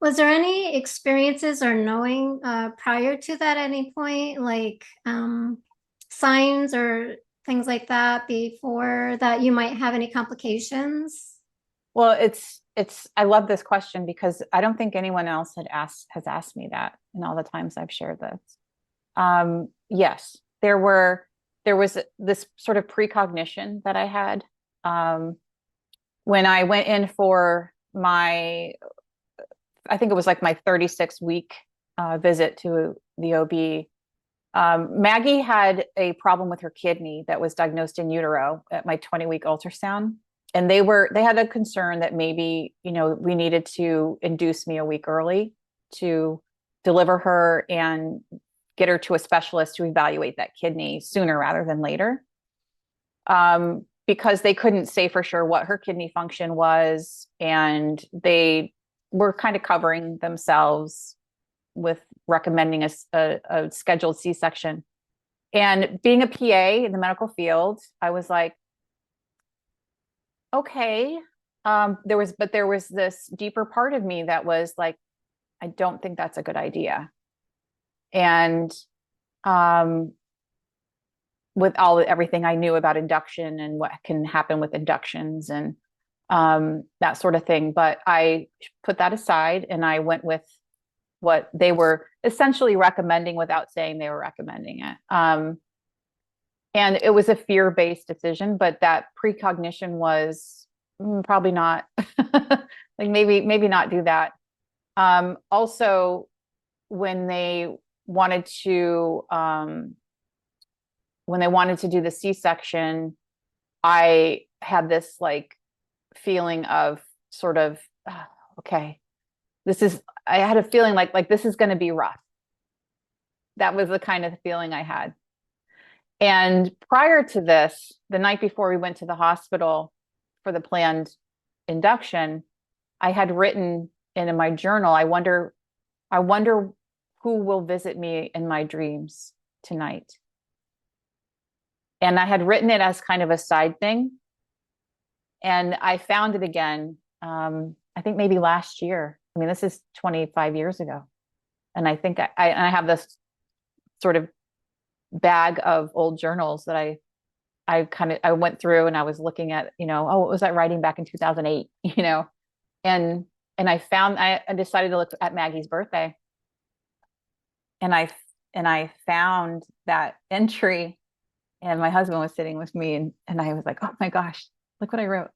Was there any experiences or knowing prior to that at any point, like signs or things like that before that you might have any complications? Well, I love this question because I don't think anyone else has asked me that in all the times I've shared this. Yes, there was this sort of precognition that I had when I went in for I think it was like my 36-week visit to the OB. Maggie had a problem with her kidney that was diagnosed in utero at my 20-week ultrasound. And they had a concern that maybe, we needed to induce me a week early to deliver her and get her to a specialist to evaluate that kidney sooner rather than later. Because they couldn't say for sure what her kidney function was. And they were kind of covering themselves with recommending a scheduled C-section. And being a PA in the medical field, I was like, okay. There was this deeper part of me that was like, I don't think that's a good idea. And with everything I knew about induction and what can happen with inductions and that sort of thing. But I put that aside and I went with what they were essentially recommending without saying they were recommending it. And it was a fear-based decision, but that precognition was probably not like maybe not do that. Also, when they wanted to do the C-section, I had this like feeling of sort of okay, I had a feeling like this is going to be rough. That was the kind of feeling I had. And prior to this, the night before we went to the hospital for the planned induction, I had written in my journal, I wonder who will visit me in my dreams tonight. And I had written it as kind of a side thing. And I found it again, I think maybe last year. I mean, this is 25 years ago. And I think I have this sort of bag of old journals that I went through and I was looking at, what was I writing back in 2008, and I decided to look at Maggie's birthday. And I found that entry and my husband was sitting with me and I was like, oh my gosh, look what I wrote.